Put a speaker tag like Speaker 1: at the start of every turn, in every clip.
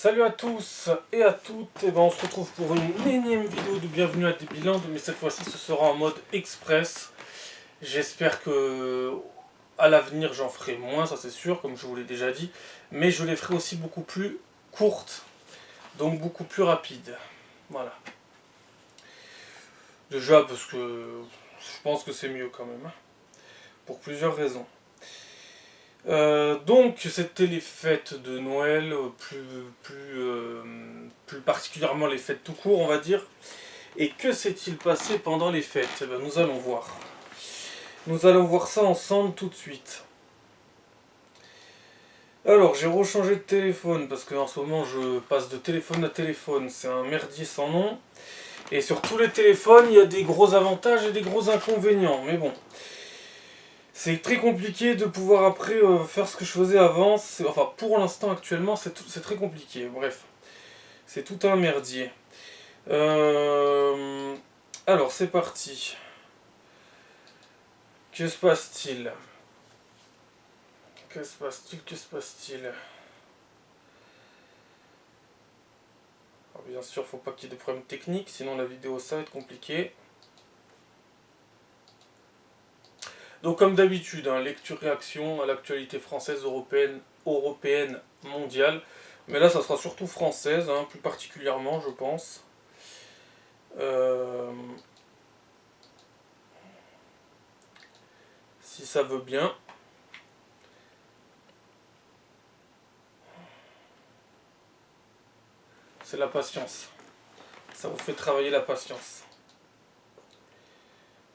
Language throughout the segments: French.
Speaker 1: Salut à tous et à toutes, et ben on se retrouve pour une énième vidéo de Bienvenue à Debiland, mais cette fois-ci ce sera en mode express. J'espère que à l'avenir j'en ferai moins, ça c'est sûr, comme je vous l'ai déjà dit, mais je les ferai aussi beaucoup plus courtes, donc beaucoup plus rapides. Voilà. Déjà parce que je pense que c'est mieux quand même, hein, pour plusieurs raisons. Donc c'était les fêtes de Noël, plus particulièrement les fêtes tout court on va dire. Et que s'est-il passé pendant les fêtes? Eh ben, nous allons voir. Nous allons voir ça ensemble tout de suite. Alors j'ai rechangé de téléphone parce qu'en ce moment je passe de téléphone à téléphone, c'est un merdier sans nom. Et sur tous les téléphones il y a des gros avantages et des gros inconvénients, mais bon. C'est très compliqué de pouvoir après faire ce que je faisais avant. Enfin, pour l'instant, actuellement, c'est très compliqué. Bref, c'est tout un merdier. Euh, Alors, c'est parti. Que se passe-t-il? Que se passe-t-il? Que se passe-t-il? Alors, bien sûr, faut pas qu'il y ait de problèmes techniques, sinon la vidéo, ça va être compliqué. Donc, comme d'habitude, hein, lecture-réaction à l'actualité française, européenne, mondiale. Mais là, ça sera surtout française, hein, plus particulièrement, je pense. Si ça veut bien. C'est la patience. Ça vous fait travailler la patience.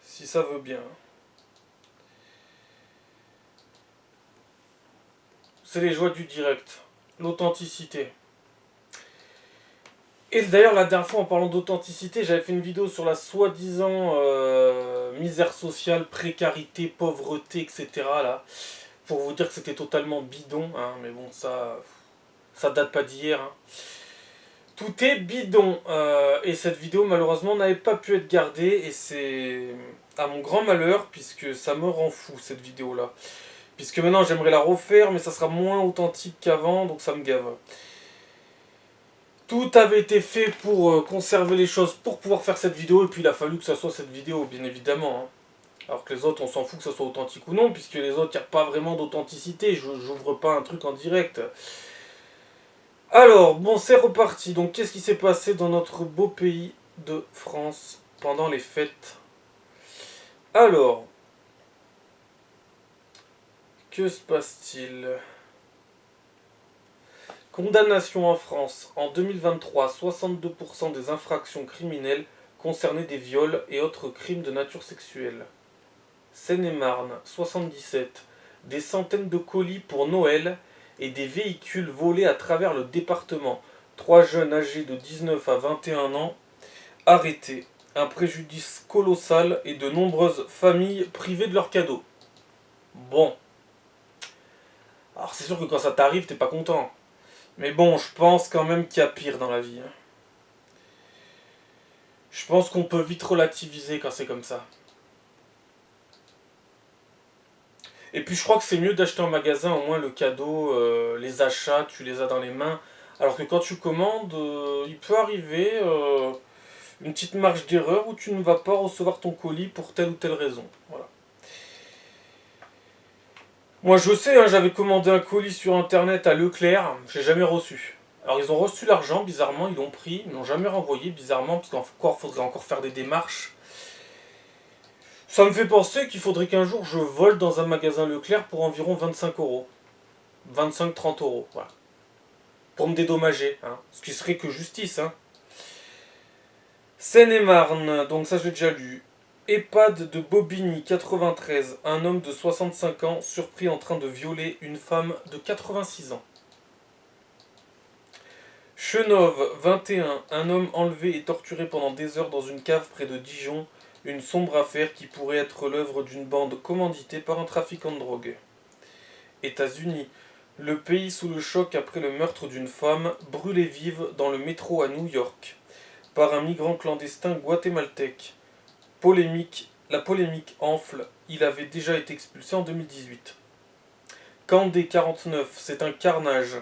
Speaker 1: Si ça veut bien. C'est les joies du direct. L'authenticité. Et d'ailleurs, la dernière fois, en parlant d'authenticité, j'avais fait une vidéo sur la soi-disant misère sociale, précarité, pauvreté, etc. Là, pour vous dire que c'était totalement bidon. Hein, mais bon, ça date pas d'hier. Hein. Tout est bidon. Et cette vidéo, malheureusement, n'avait pas pu être gardée. Et c'est à mon grand malheur, puisque ça me rend fou, cette vidéo-là. Puisque maintenant, j'aimerais la refaire, mais ça sera moins authentique qu'avant, donc ça me gave. Tout avait été fait pour conserver les choses, pour pouvoir faire cette vidéo, et puis il a fallu que ça soit cette vidéo, bien évidemment. Hein. Alors que les autres, on s'en fout que ça soit authentique ou non, puisque les autres, il n'y a pas vraiment d'authenticité, j'ouvre pas un truc en direct. Alors, bon, c'est reparti. Donc, qu'est-ce qui s'est passé dans notre beau pays de France pendant les fêtes? Alors, que se passe-t-il? Condamnation en France. En 2023, 62% des infractions criminelles concernaient des viols et autres crimes de nature sexuelle. Seine-et-Marne, 77. Des centaines de colis pour Noël et des véhicules volés à travers le département. 3 jeunes âgés de 19 à 21 ans arrêtés. Un préjudice colossal et de nombreuses familles privées de leurs cadeaux. Bon. Alors c'est sûr que quand ça t'arrive, t'es pas content. Mais bon, je pense quand même qu'il y a pire dans la vie. Hein. Je pense qu'on peut vite relativiser quand c'est comme ça. Et puis je crois que c'est mieux d'acheter en magasin, au moins le cadeau, les achats, tu les as dans les mains. Alors que quand tu commandes, il peut arriver une petite marge d'erreur où tu ne vas pas recevoir ton colis pour telle ou telle raison. Voilà. Moi je sais, hein, j'avais commandé un colis sur internet à Leclerc, je l'ai jamais reçu. Alors ils ont reçu l'argent, bizarrement, ils l'ont pris, ils l'ont jamais renvoyé, bizarrement, parce qu'encore faudrait encore faire des démarches. Ça me fait penser qu'il faudrait qu'un jour je vole dans un magasin Leclerc pour environ 25 euros. 25-30 euros, voilà. Pour me dédommager, hein. Ce qui serait que justice, hein. Seine-et-Marne, donc ça je l'ai déjà lu. EHPAD de Bobigny, 93. Un homme de 65 ans surpris en train de violer une femme de 86 ans. Chenôve, 21. Un homme enlevé et torturé pendant des heures dans une cave près de Dijon. Une sombre affaire qui pourrait être l'œuvre d'une bande commanditée par un trafiquant de drogue. États-Unis. Le pays sous le choc après le meurtre d'une femme brûlée vive dans le métro à New York par un migrant clandestin guatémaltèque. La polémique enfle, il avait déjà été expulsé en 2018. Candé 49, c'est un carnage.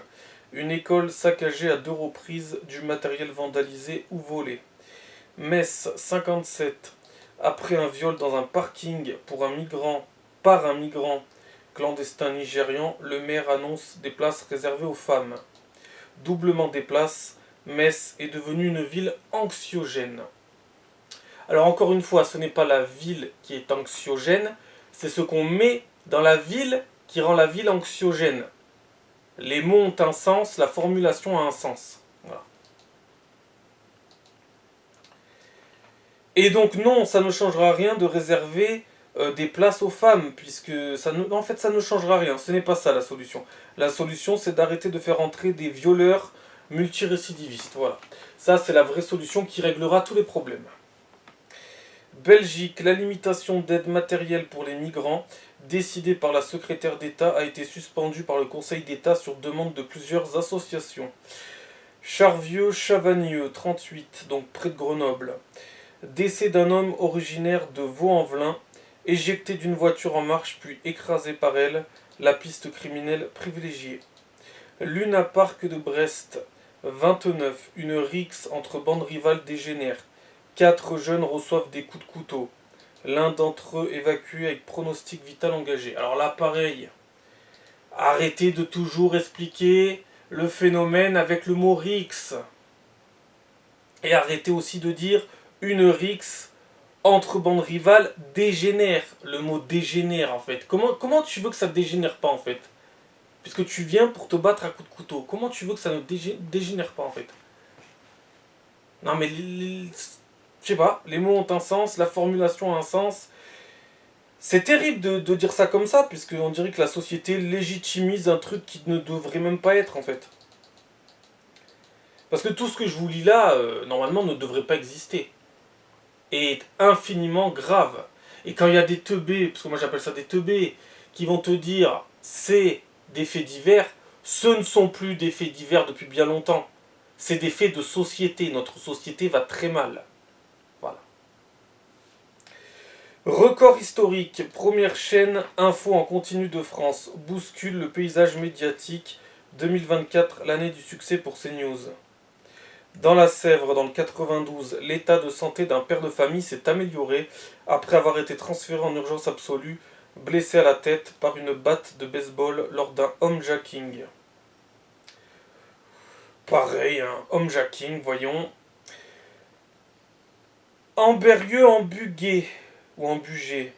Speaker 1: Une école saccagée à 2 reprises, du matériel vandalisé ou volé. Metz 57. Après un viol dans un parking par un migrant clandestin nigérian, le maire annonce des places réservées aux femmes. Doublement des places, Metz est devenue une ville anxiogène. Alors encore une fois, ce n'est pas la ville qui est anxiogène, c'est ce qu'on met dans la ville qui rend la ville anxiogène. Les mots ont un sens, la formulation a un sens. Voilà. Et donc non, ça ne changera rien de réserver des places aux femmes, puisque en fait ça ne changera rien, ce n'est pas ça la solution. La solution c'est d'arrêter de faire entrer des violeurs multirécidivistes, voilà. Ça c'est la vraie solution qui réglera tous les problèmes. Belgique, la limitation d'aide matérielle pour les migrants, décidée par la secrétaire d'État, a été suspendue par le Conseil d'État sur demande de plusieurs associations. Charvieux-Chavagneux, 38, donc près de Grenoble. Décès d'un homme originaire de Vaux-en-Velin, éjecté d'une voiture en marche puis écrasé par elle, la piste criminelle privilégiée. Luna Park de Brest, 29, une rixe entre bandes rivales dégénère. 4 jeunes reçoivent des coups de couteau. L'un d'entre eux évacué avec pronostic vital engagé. Alors là, pareil, arrêtez de toujours expliquer le phénomène avec le mot rixe. Et arrêtez aussi de dire une rixe entre bandes rivales dégénère. Le mot dégénère en fait. Comment tu veux que ça dégénère pas en fait? Puisque tu viens pour te battre à coups de couteau. Comment tu veux que ça ne dégénère pas en fait? Non mais je sais pas, les mots ont un sens, la formulation a un sens. C'est terrible de dire ça comme ça, puisqu'on dirait que la société légitimise un truc qui ne devrait même pas être en fait. Parce que tout ce que je vous lis là, normalement ne devrait pas exister. Et est infiniment grave. Et quand il y a des teubés, parce que moi j'appelle ça des teubés, qui vont te dire c'est des faits divers, ce ne sont plus des faits divers depuis bien longtemps. C'est des faits de société. Notre société va très mal. Voilà. Record historique. Première chaîne info en continu de France. Bouscule le paysage médiatique. 2024, l'année du succès pour CNews. Dans la Sèvre, dans le 92, l'état de santé d'un père de famille s'est amélioré après avoir été transféré en urgence absolue, blessé à la tête par une batte de baseball lors d'un homejacking. Pareil, hein, homejacking, voyons. Amberieux en Buguet, ou en Buguet,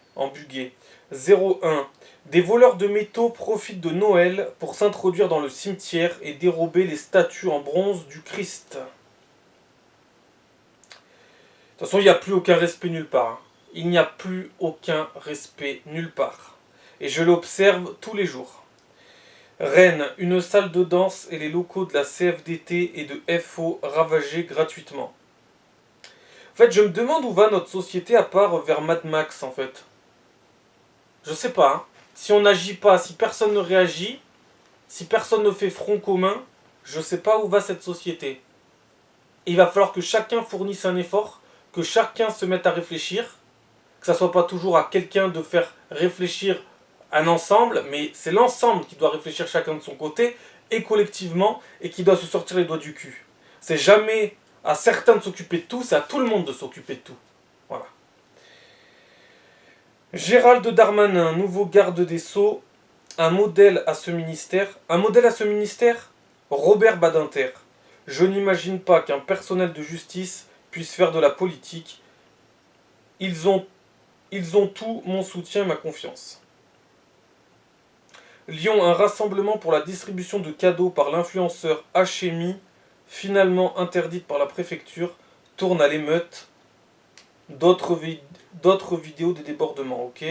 Speaker 1: 01. Des voleurs de métaux profitent de Noël pour s'introduire dans le cimetière et dérober les statues en bronze du Christ. De toute façon, il n'y a plus aucun respect nulle part. Hein. Il n'y a plus aucun respect nulle part. Et je l'observe tous les jours. Rennes, une salle de danse et les locaux de la CFDT et de FO ravagés gratuitement. En fait, je me demande où va notre société à part vers Mad Max, en fait. Je sais pas. Hein. Si on n'agit pas, si personne ne réagit, si personne ne fait front commun, je sais pas où va cette société. Et il va falloir que chacun fournisse un effort, que chacun se mette à réfléchir, que ça soit pas toujours à quelqu'un de faire réfléchir un ensemble, mais c'est l'ensemble qui doit réfléchir chacun de son côté, et collectivement, et qui doit se sortir les doigts du cul. C'est jamais à certains de s'occuper de tout, c'est à tout le monde de s'occuper de tout. Voilà. Gérald Darmanin, nouveau garde des Sceaux, un modèle à ce ministère. Un modèle à ce ministère? Robert Badinter. Je n'imagine pas qu'un personnel de justice puisse faire de la politique. Ils ont tout mon soutien et ma confiance. Lyon, un rassemblement pour la distribution de cadeaux par l'influenceur Hachemi, finalement interdite par la préfecture, tourne à l'émeute. D'autres vidéos des débordements, ok.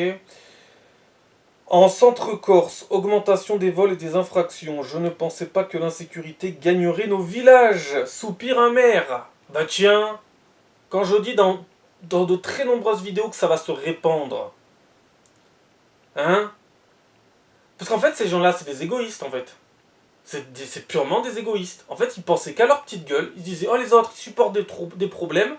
Speaker 1: En Centre-Corse, augmentation des vols et des infractions. Je ne pensais pas que l'insécurité gagnerait nos villages. Soupire un maire. Bah tiens, quand je dis dans de très nombreuses vidéos que ça va se répandre. Hein? Parce qu'en fait, ces gens-là, c'est des égoïstes, en fait. C'est purement des égoïstes. En fait, ils pensaient qu'à leur petite gueule. Ils disaient, oh, les autres, ils supportent des problèmes.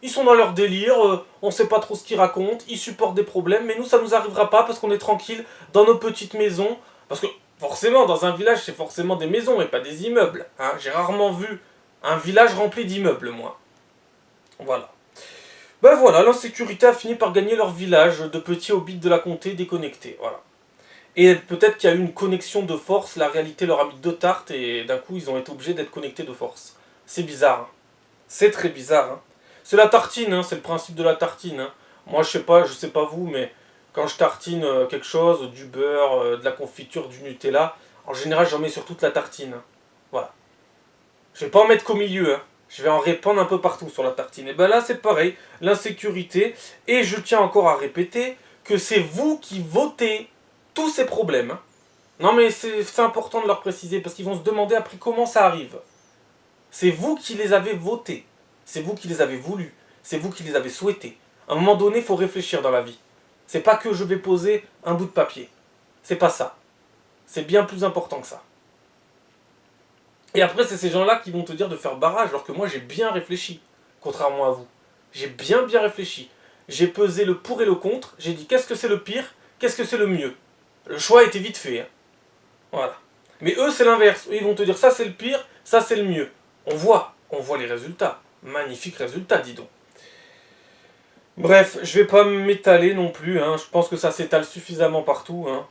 Speaker 1: Ils sont dans leur délire, on sait pas trop ce qu'ils racontent. Ils supportent des problèmes, mais nous, ça nous arrivera pas parce qu'on est tranquille dans nos petites maisons. Parce que Forcément, dans un village, c'est forcément des maisons et pas des immeubles. Hein. J'ai rarement vu un village rempli d'immeubles, moi. Voilà. Ben voilà, l'insécurité a fini par gagner leur village de petits hobbits de la comté déconnectés. Voilà. Et peut-être qu'il y a eu une connexion de force, la réalité leur a mis deux tartes et d'un coup ils ont été obligés d'être connectés de force. C'est bizarre. Hein. C'est très bizarre. Hein. C'est la tartine, hein, c'est le principe de la tartine. Hein. Moi je sais pas vous, mais quand je tartine quelque chose, du beurre, de la confiture, du Nutella, en général j'en mets sur toute la tartine. Hein. Voilà. Je vais pas en mettre qu'au milieu, hein. Je vais en répandre un peu partout sur la tartine. Et ben là c'est pareil, l'insécurité. Et je tiens encore à répéter que c'est vous qui votez tous ces problèmes. Hein. Non mais c'est important de leur préciser parce qu'ils vont se demander après comment ça arrive. C'est vous qui les avez votés. C'est vous qui les avez voulus. C'est vous qui les avez souhaités. À un moment donné, il faut réfléchir dans la vie. C'est pas que je vais poser un bout de papier. C'est pas ça. C'est bien plus important que ça. Et après, c'est ces gens-là qui vont te dire de faire barrage, alors que moi, j'ai bien réfléchi, contrairement à vous. J'ai bien réfléchi. J'ai pesé le pour et le contre. J'ai dit, qu'est-ce que c'est le pire? Qu'est-ce que c'est le mieux? Le choix était vite fait. Hein. Voilà. Mais eux, c'est l'inverse. Eux, ils vont te dire, ça c'est le pire, ça c'est le mieux. On voit les résultats. Magnifiques résultats, dis donc. Bref, je vais pas m'étaler non plus. Hein. Je pense que ça s'étale suffisamment partout. Hein.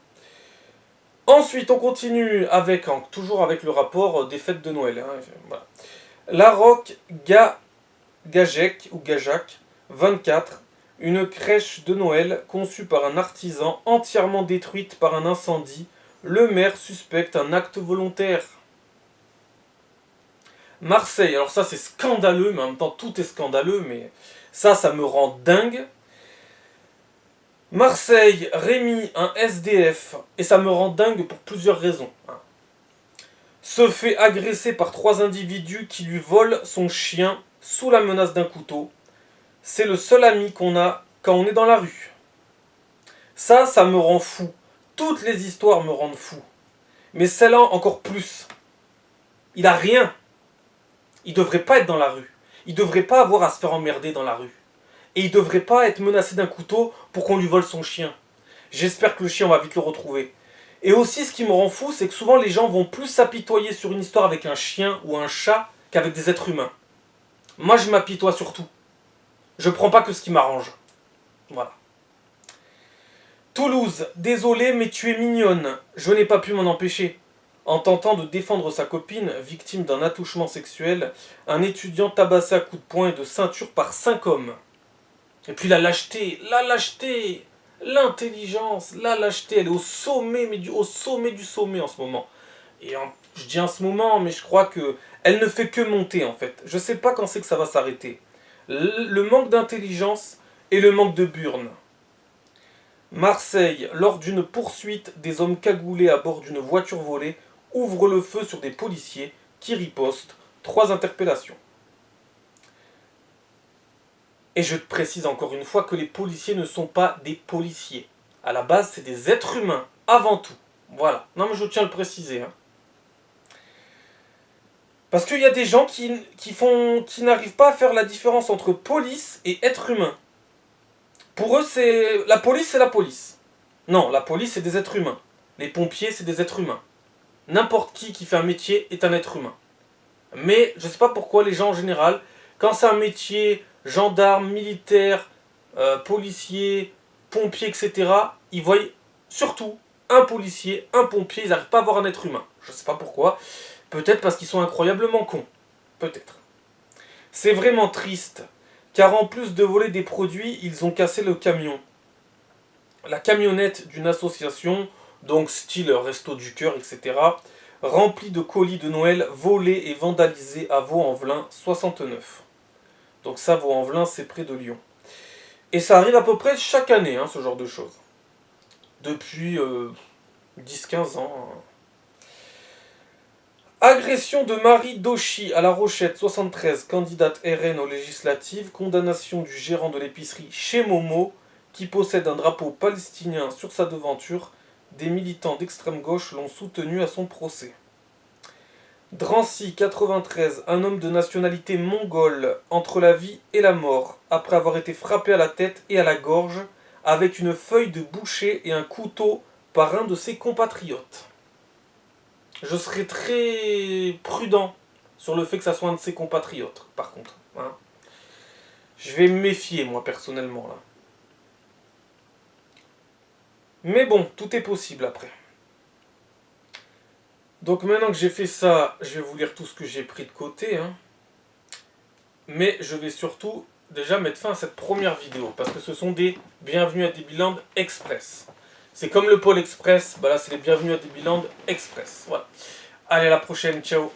Speaker 1: Ensuite, on continue avec, toujours avec le rapport des fêtes de Noël. Hein. Voilà. La Roque Gajek, ou Gajac, 24, une crèche de Noël conçue par un artisan entièrement détruite par un incendie. Le maire suspecte un acte volontaire. Marseille, alors ça c'est scandaleux, mais en même temps tout est scandaleux, mais ça me rend dingue. Marseille, Rémi, un SDF, et ça me rend dingue pour plusieurs raisons. Se fait agresser par 3 individus qui lui volent son chien sous la menace d'un couteau. C'est le seul ami qu'on a quand on est dans la rue. Ça me rend fou. Toutes les histoires me rendent fou. Mais celle-là encore plus. Il a rien. Il devrait pas être dans la rue. Il devrait pas avoir à se faire emmerder dans la rue. Et il devrait pas être menacé d'un couteau pour qu'on lui vole son chien. J'espère que le chien, on va vite le retrouver. Et aussi, ce qui me rend fou, c'est que souvent les gens vont plus s'apitoyer sur une histoire avec un chien ou un chat qu'avec des êtres humains. Moi, je m'apitoie sur tout. Je prends pas que ce qui m'arrange. Voilà. Toulouse, désolé, mais tu es mignonne. Je n'ai pas pu m'en empêcher. En tentant de défendre sa copine, victime d'un attouchement sexuel, un étudiant tabassé à coups de poing et de ceinture par 5 hommes. Et puis la lâcheté, l'intelligence, la lâcheté, elle est au sommet, mais au sommet du sommet en ce moment. Et je dis en ce moment, mais je crois que elle ne fait que monter en fait. Je sais pas quand c'est que ça va s'arrêter. Le manque d'intelligence et le manque de burne. Marseille, lors d'une poursuite, des hommes cagoulés à bord d'une voiture volée ouvrent le feu sur des policiers qui ripostent. 3 interpellations. Et je te précise encore une fois que les policiers ne sont pas des policiers. À la base, c'est des êtres humains, avant tout. Voilà. Non, mais je tiens à le préciser. Hein. Parce qu'il y a des gens qui n'arrivent pas à faire la différence entre police et être humain. Pour eux, c'est la police, c'est la police. Non, la police, c'est des êtres humains. Les pompiers, c'est des êtres humains. N'importe qui fait un métier est un être humain. Mais je ne sais pas pourquoi les gens en général, quand c'est un métier gendarme, militaire, policier, pompier, etc., ils voient surtout un policier, un pompier, ils n'arrivent pas à voir un être humain. Je ne sais pas pourquoi. Peut-être parce qu'ils sont incroyablement cons. Peut-être. C'est vraiment triste, car en plus de voler des produits, ils ont cassé le camion. La camionnette d'une association, donc style Resto du Cœur, etc., remplie de colis de Noël volés et vandalisés à Vaux-en-Velin, 69. Donc ça, Vaux-en-Velin, c'est près de Lyon. Et ça arrive à peu près chaque année, hein, ce genre de choses. Depuis 10-15 ans. Hein. Agression de Marie Dauchy à La Rochette, 73, candidate RN aux législatives. Condamnation du gérant de l'épicerie chez Momo, qui possède un drapeau palestinien sur sa devanture. Des militants d'extrême gauche l'ont soutenu à son procès. Drancy, 93, un homme de nationalité mongole entre la vie et la mort, après avoir été frappé à la tête et à la gorge avec une feuille de boucher et un couteau par un de ses compatriotes. Je serai très prudent sur le fait que ça soit un de ses compatriotes, par contre. Hein. Je vais me méfier, moi, personnellement, là. Mais bon, tout est possible après. Donc maintenant que j'ai fait ça, je vais vous lire tout ce que j'ai pris de côté. Hein. Mais je vais surtout déjà mettre fin à cette première vidéo. Parce que ce sont des bienvenus à Debiland Express. C'est comme le Pôle Express. Bah là, c'est les bienvenus à Debiland Express. Voilà. Allez, à la prochaine. Ciao.